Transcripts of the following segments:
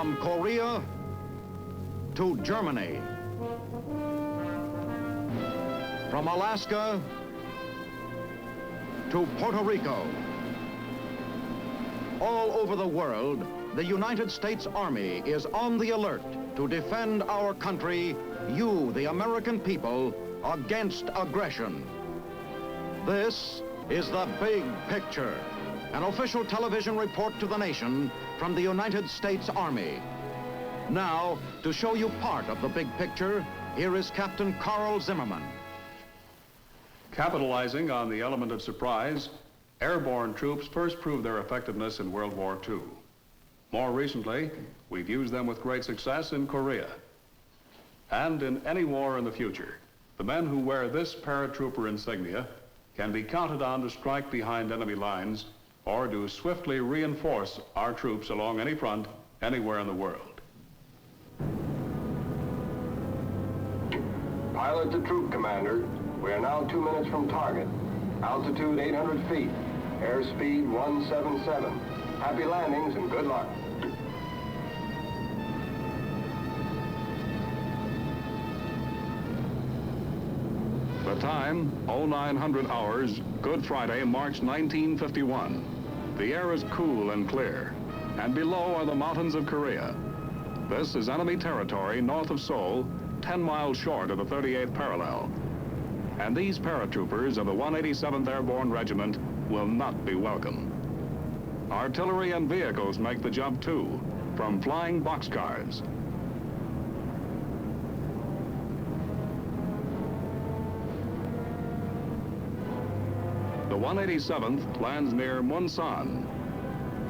From Korea to Germany. From Alaska to Puerto Rico. All over the world, the United States Army is on the alert to defend our country, you, the American people, against aggression. This is the Big Picture, an official television report to the nation from the United States Army. Now, to show you part of the big picture, here is Captain Carl Zimmerman. Capitalizing on the element of surprise, airborne troops first proved their effectiveness in World War II. More recently, we've used them with great success in Korea. And in any war in the future, the men who wear this paratrooper insignia can be counted on to strike behind enemy lines or to swiftly reinforce our troops along any front anywhere in the world. Pilot to troop commander, we are now 2 minutes from target. Altitude 800 feet, airspeed 177. Happy landings and good luck. The time, 0900 hours, Good Friday, March 1951. The air is cool and clear, and below are the mountains of Korea. This is enemy territory north of Seoul, 10 miles short of the 38th parallel. And these paratroopers of the 187th Airborne Regiment will not be welcome. Artillery and vehicles make the jump too, from flying boxcars. The 187th lands near Munsan,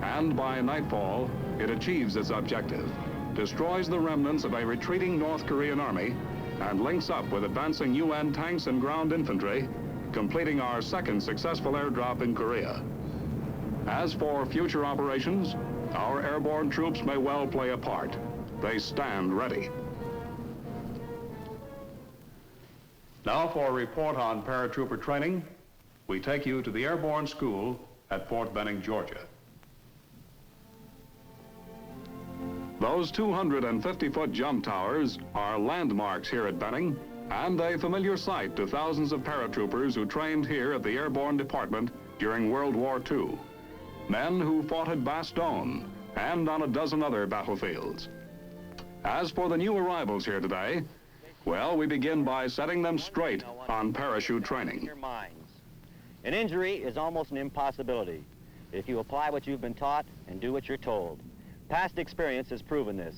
and by nightfall, it achieves its objective, destroys the remnants of a retreating North Korean army, and links up with advancing UN tanks and ground infantry, completing our second successful airdrop in Korea. As for future operations, our airborne troops may well play a part. They stand ready. Now for a report on paratrooper training, we take you to the Airborne School at Fort Benning, Georgia. Those 250-foot jump towers are landmarks here at Benning, and a familiar sight to thousands of paratroopers who trained here at the Airborne Department during World War II. Men who fought at Bastogne and on a dozen other battlefields. As for the new arrivals here today, well, we begin by setting them straight on parachute training. An injury is almost an impossibility if you apply what you've been taught and do what you're told. Past experience has proven this.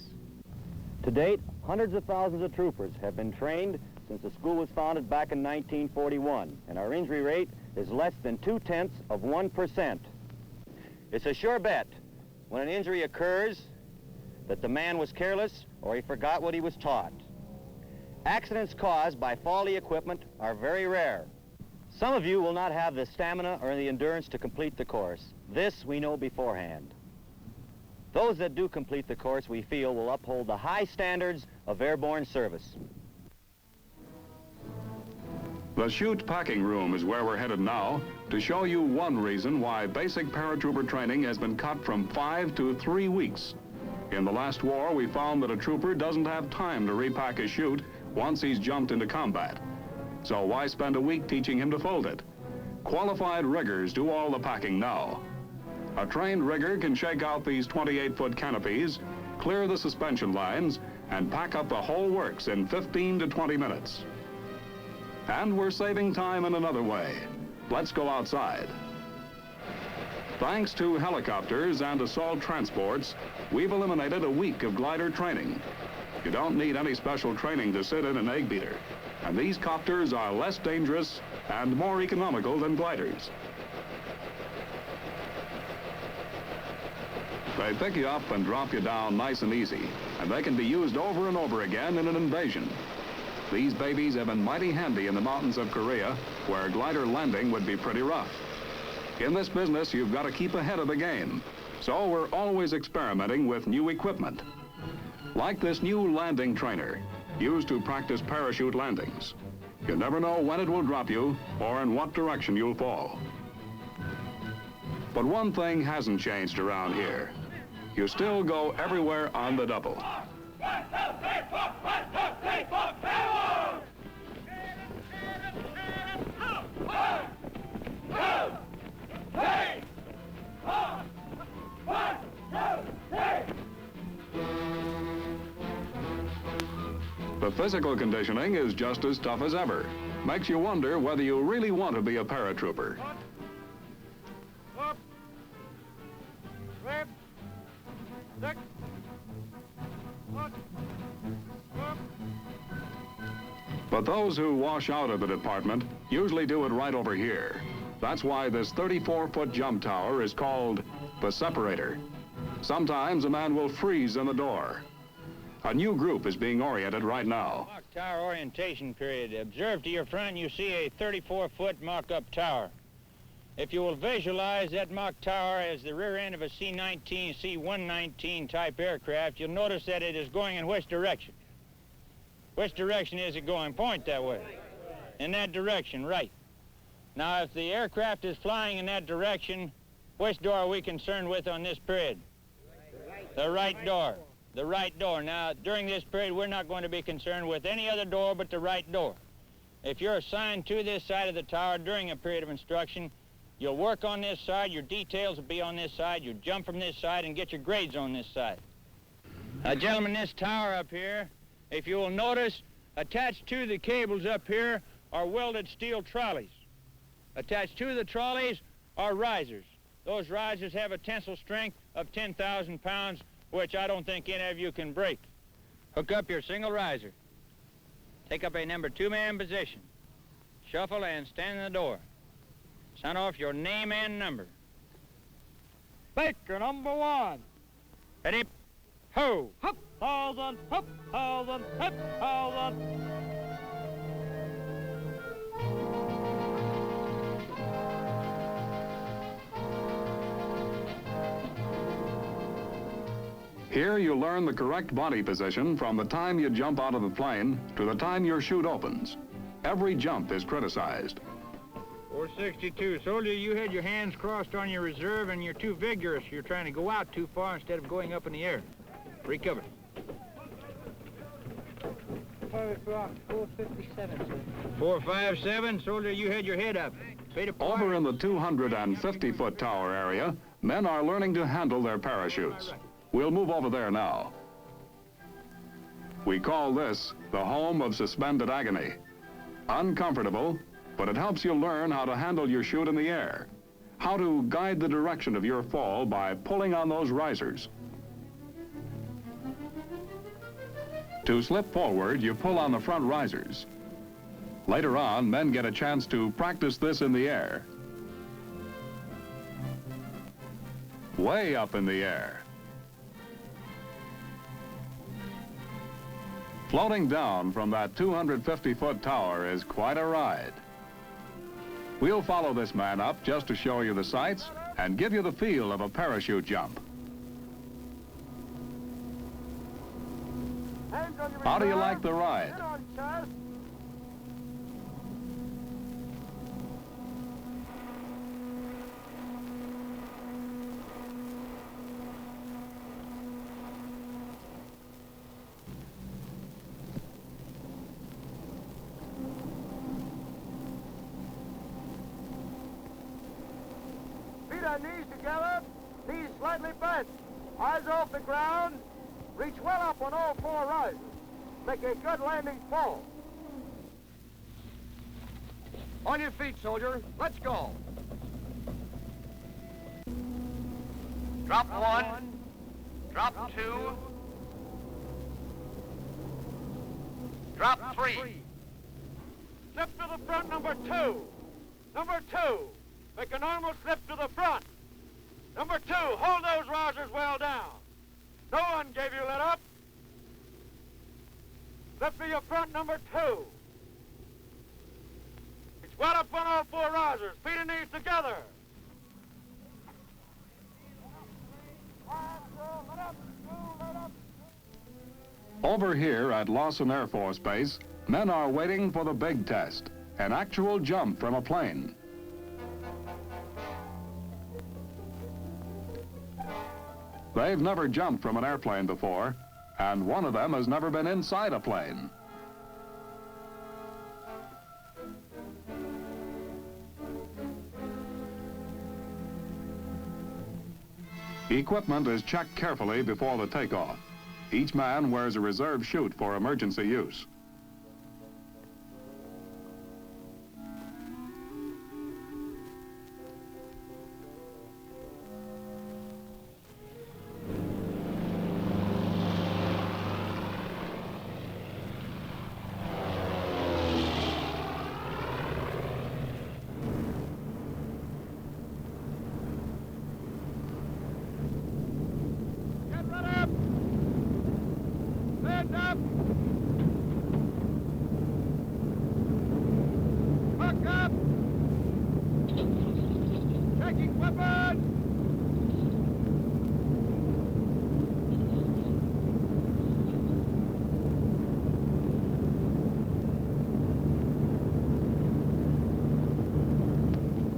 To date, hundreds of thousands of troopers have been trained since the school was founded back in 1941, and our injury rate is less than 0.2%. It's a sure bet when an injury occurs that the man was careless or he forgot what he was taught. Accidents caused by faulty equipment are very rare. Some of you will not have the stamina or the endurance to complete the course. This we know beforehand. Those that do complete the course, we feel, will uphold the high standards of airborne service. The chute packing room is where we're headed now to show you one reason why basic paratrooper training has been cut from 5 to 3 weeks. In the last war, we found that a trooper doesn't have time to repack his chute once he's jumped into combat. So why spend a week teaching him to fold it? Qualified riggers do all the packing now. A trained rigger can shake out these 28-foot canopies, clear the suspension lines, and pack up the whole works in 15 to 20 minutes. And we're saving time in another way. Let's go outside. Thanks to helicopters and assault transports, we've eliminated a week of glider training. You don't need any special training to sit in an egg beater, and these copters are less dangerous and more economical than gliders. They pick you up and drop you down nice and easy, and they can be used over and over again in an invasion. These babies have been mighty handy in the mountains of Korea, where glider landing would be pretty rough. In this business, you've got to keep ahead of the game, so we're always experimenting with new equipment. Like this new landing trainer, used to practice parachute landings. You never know when it will drop you or in what direction you'll fall. But one thing hasn't changed around here. you still go everywhere on the double. The physical conditioning is just as tough as ever. Makes you wonder whether you really want to be a paratrooper. Up. Left. Six. Up. Up. But those who wash out of the department usually do it right over here. That's why this 34-foot jump tower is called the separator. Sometimes a man will freeze in the door. A new group is being oriented right now. Mock tower orientation period. Observe to your front, you see a 34-foot mock-up tower. If you will visualize that mock tower as the rear end of a C-19, C-119 type aircraft, you'll notice that it is going in which direction? Which direction is it going? Point that way. In that direction, right. Now, if the aircraft is flying in that direction, which door are we concerned with on this period? The right door. The right door. Now, during this period, we're not going to be concerned with any other door but the right door. If you're assigned to this side of the tower during a period of instruction, you'll work on this side, your details will be on this side, you jump from this side and get your grades on this side. Now, gentlemen, this tower up here, if you will notice, attached to the cables up here are welded steel trolleys. Attached to the trolleys are risers. Those risers have a tensile strength of 10,000 pounds, which I don't think any of you can break. Hook up your single riser. Take up a number 2-man position. Shuffle and stand in the door. Sign off your name and number. Baker number 1. Ready? Ho! Hop! 1,000! Hop! 1,000! Hop! 1,000! Here you learn the correct body position from the time you jump out of the plane to the time your chute opens. Every jump is criticized. 462. Soldier, you had your hands crossed on your reserve and you're too vigorous. You're trying to go out too far instead of going up in the air. Recover. 457. 457. Soldier, you had your head up. Over in the 250-foot tower area, men are learning to handle their parachutes. We'll move over there now. We call this the home of suspended agony. Uncomfortable, but it helps you learn how to handle your chute in the air, how to guide the direction of your fall by pulling on those risers. To slip forward, you pull on the front risers. Later on, men get a chance to practice this in the air. Way up in the air. Floating down from that 250-foot tower is quite a ride. We'll follow this man up just to show you the sights and give you the feel of a parachute jump. How do you like the ride? Feet on knees together, knees slightly bent, eyes off the ground, reach well up on all 4 risers. Make a good landing fall. On your feet, soldier. Let's go. Drop 1, drop 2, drop 3. Slip to the front, number 2. Number 2. Make a normal slip to the front. Number 2, hold those risers well down. No one gave you let up. Slip to your front, number 2. It's well up on all 4 risers. Feet and knees together. Over here at Lawson Air Force Base, men are waiting for the big test, an actual jump from a plane. They've never jumped from an airplane before, and one of them has never been inside a plane. Equipment is checked carefully before the takeoff. Each man wears a reserve chute for emergency use. Stand up! Buck up! Checking weapons!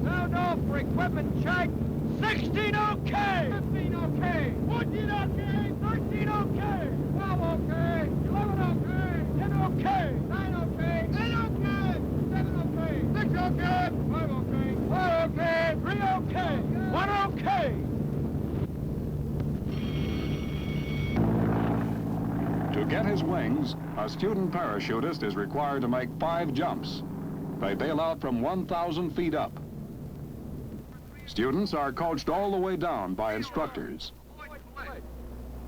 Sound off for equipment check! 16 okay! 15 okay! 14 okay! 13 okay! 12 okay! 11 okay! 10 okay! 9 okay! 8 okay! 7 okay! 6 okay! 5 okay! 4 okay! 3 okay! 1 okay! To get his wings, a student parachutist is required to make 5 jumps. They bail out from 1,000 feet up. Students are coached all the way down by instructors.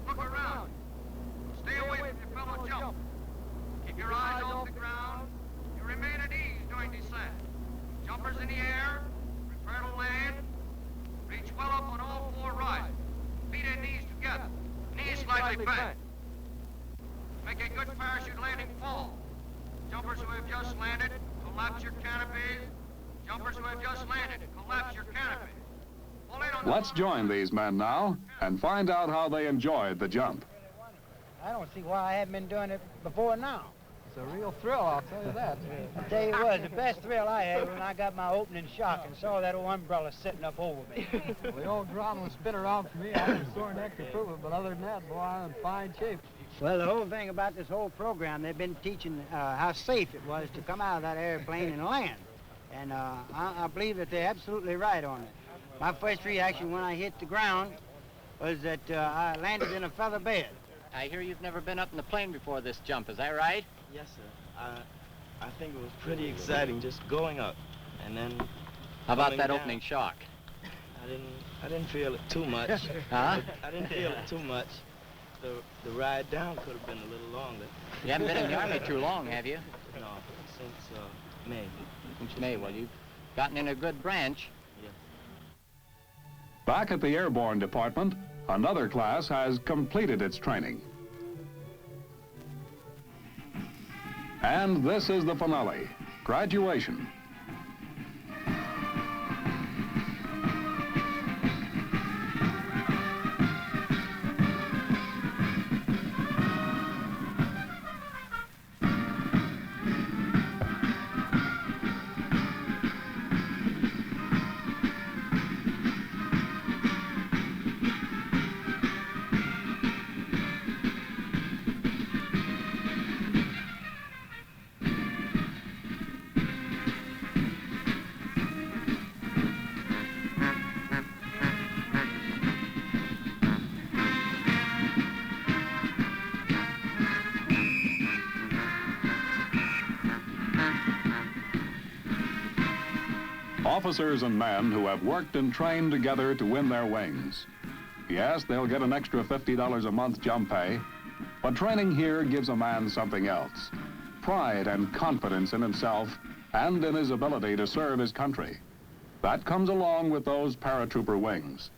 Look around. Stay away from your fellow jump. Keep your eyes off the ground. You remain at ease during descent. Jumpers in the air. Prepare to land. Reach well up on all 4 rises. Feet and knees together. Knees slightly bent. Make a good parachute landing fall. Jumpers who have just landed, collapse your canopies. Jumpers who have just landed, collapse your canopies. Let's join these men now and find out how they enjoyed the jump. I don't see why I haven't been doing it before now. It's a real thrill, I'll tell you that. I tell you what, the best thrill I had when I got my opening shock and saw that old umbrella sitting up over me. Well, the old ground spin around for me. I was sore neck to prove it, but other than that, boy, I'm in fine shape. Well, the whole thing about this whole program, they've been teaching how safe it was to come out of that airplane and land. And I believe that they're absolutely right on it. My first reaction when I hit the ground was that I landed in a feather bed. I hear you've never been up in the plane before this jump, is that right? Yes, sir. I think it was pretty exciting just going up, and then How about coming that down. opening shock? I didn't feel it too much. Huh? I didn't feel it too much. The ride down could have been a little longer. You haven't been in the Army too long, have you? No, since May. Since May. Well, you've gotten in a good branch. Yeah. Back at the Airborne Department, another class has completed its training. And this is the finale, graduation. Officers and men who have worked and trained together to win their wings. Yes, they'll get an extra $50 a month jump pay, but training here gives a man something else. Pride and confidence in himself and in his ability to serve his country. That comes along with those paratrooper wings.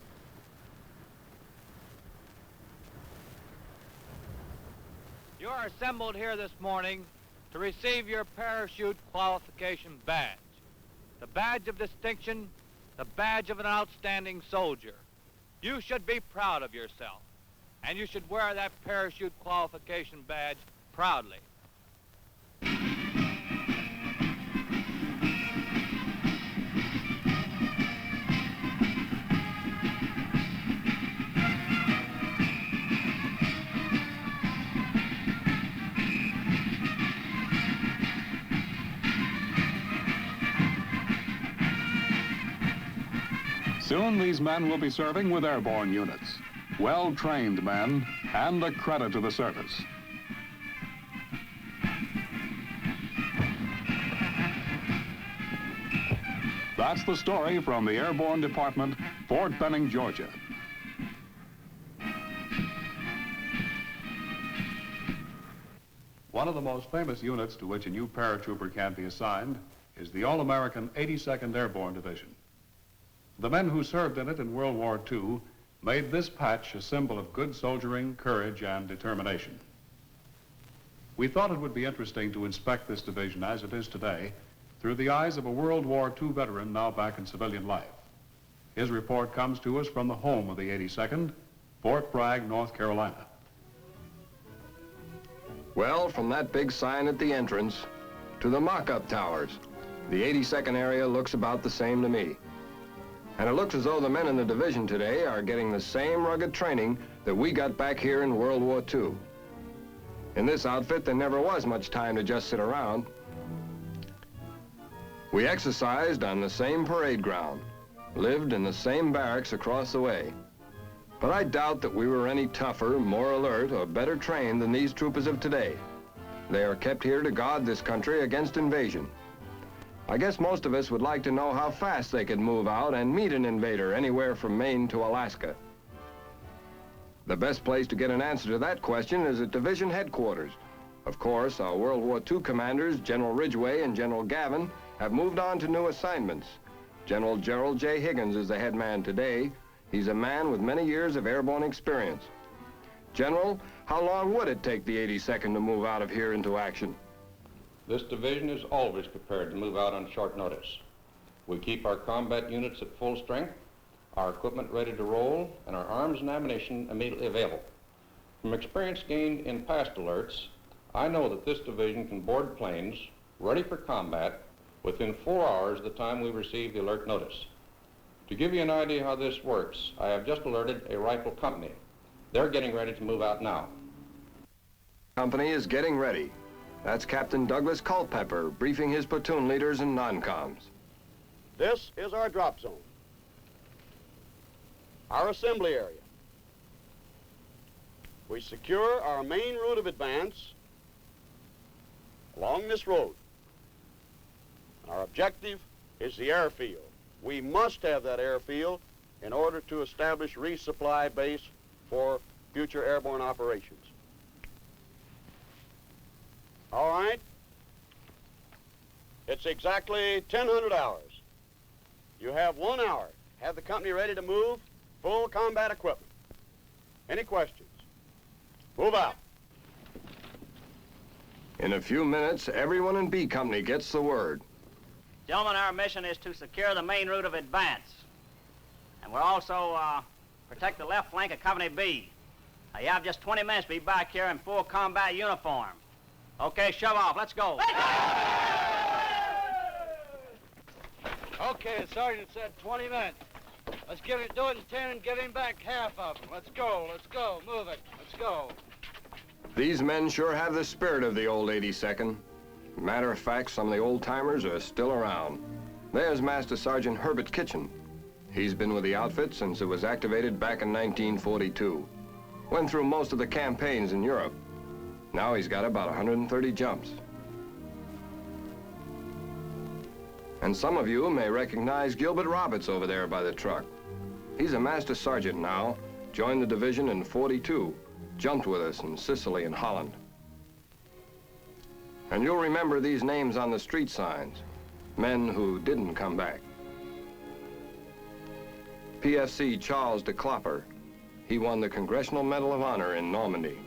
You are assembled here this morning to receive your parachute qualification badge. The badge of distinction, the badge of an outstanding soldier. You should be proud of yourself, and you should wear that parachute qualification badge proudly. Soon these men will be serving with airborne units. Well-trained men and a credit to the service. That's the story from the Airborne Department, Fort Benning, Georgia. One of the most famous units to which a new paratrooper can be assigned is the All-American 82nd Airborne Division. The men who served in it in World War II made this patch a symbol of good soldiering, courage, and determination. We thought it would be interesting to inspect this division as it is today through the eyes of a World War II veteran now back in civilian life. His report comes to us from the home of the 82nd, Fort Bragg, North Carolina. Well, from that big sign at the entrance to the mock-up towers, the 82nd area looks about the same to me. And it looks as though the men in the division today are getting the same rugged training that we got back here in World War II. In this outfit, there never was much time to just sit around. We exercised on the same parade ground, lived in the same barracks across the way. But I doubt that we were any tougher, more alert, or better trained than these troopers of today. They are kept here to guard this country against invasion. I guess most of us would like to know how fast they could move out and meet an invader anywhere from Maine to Alaska. The best place to get an answer to that question is at division headquarters. Of course, our World War II commanders, General Ridgway and General Gavin, have moved on to new assignments. General Gerald J. Higgins is the head man today. He's a man with many years of airborne experience. General, how long would it take the 82nd to move out of here into action? This division is always prepared to move out on short notice. We keep our combat units at full strength, our equipment ready to roll, and our arms and ammunition immediately available. From experience gained in past alerts, I know that this division can board planes ready for combat within 4 hours of the time we receive the alert notice. To give you an idea how this works, I have just alerted a rifle company. They're getting ready to move out now. Company is getting ready. That's Captain Douglas Culpepper briefing his platoon leaders and non-coms. This is our drop zone, our assembly area. We secure our main route of advance along this road. Our objective is the airfield. We must have that airfield in order to establish resupply base for future airborne operations. All right? It's exactly 1000 hours. You have 1 hour. Have the company ready to move, full combat equipment. Any questions? Move out. In a few minutes, everyone in B Company gets the word. Gentlemen, our mission is to secure the main route of advance. And we'll also protect the left flank of Company B. Now, you have just 20 minutes to be back here in full combat uniform. Okay, shove off. Let's go. Okay, the sergeant said 20 minutes. Let's do it in 10 and get him back half of them. Let's go, move it, let's go. These men sure have the spirit of the old 82nd. Matter of fact, some of the old-timers are still around. There's Master Sergeant Herbert Kitchen. He's been with the outfit since it was activated back in 1942. Went through most of the campaigns in Europe. Now he's got about 130 jumps. And some of you may recognize Gilbert Roberts over there by the truck. He's a Master Sergeant now, joined the division in '42, jumped with us in Sicily and Holland. And you'll remember these names on the street signs, men who didn't come back. PFC Charles de Klopper, he won the Congressional Medal of Honor in Normandy.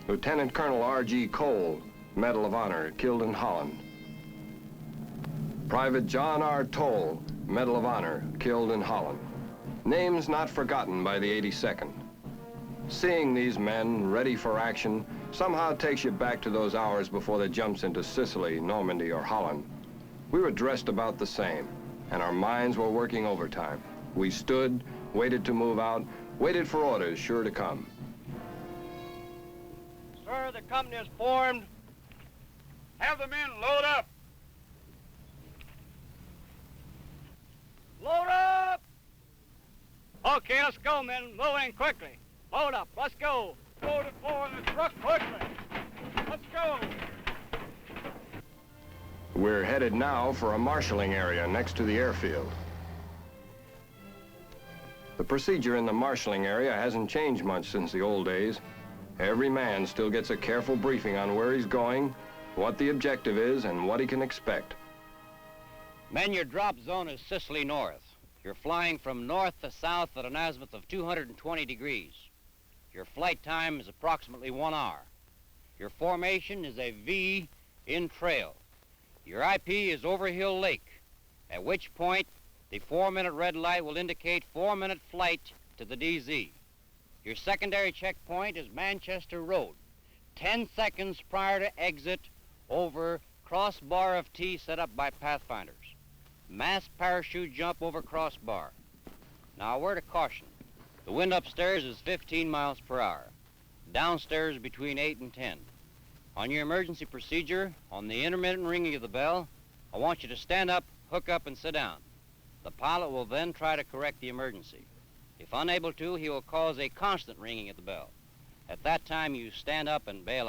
Lieutenant Colonel R.G. Cole, Medal of Honor, killed in Holland. Private John R. Toll, Medal of Honor, killed in Holland. Names not forgotten by the 82nd. Seeing these men ready for action somehow takes you back to those hours before the jumps into Sicily, Normandy, or Holland. We were dressed about the same, and our minds were working overtime. We stood, waited to move out, waited for orders sure to come. Sir, the company is formed. Have the men load up. Load up! Okay, let's go, men. Move in quickly. Load up. Let's go. Load it forward in the truck quickly. Let's go. We're headed now for a marshalling area next to the airfield. The procedure in the marshalling area hasn't changed much since the old days. Every man still gets a careful briefing on where he's going, what the objective is, and what he can expect. Men, your drop zone is Sicily North. You're flying from north to south at an azimuth of 220 degrees. Your flight time is approximately 1 hour. Your formation is a V in trail. Your IP is over Hill Lake, at which point the 4-minute red light will indicate 4-minute flight to the DZ. Your secondary checkpoint is Manchester Road, 10 seconds prior to exit over crossbar of T set up by pathfinders. Mass parachute jump over crossbar. Now, a word of caution. The wind upstairs is 15 miles per hour. Downstairs between 8 and 10. On your emergency procedure, on the intermittent ringing of the bell, I want you to stand up, hook up, and sit down. The pilot will then try to correct the emergency. If unable to, he will cause a constant ringing at the bell. At that time, you stand up and bail out.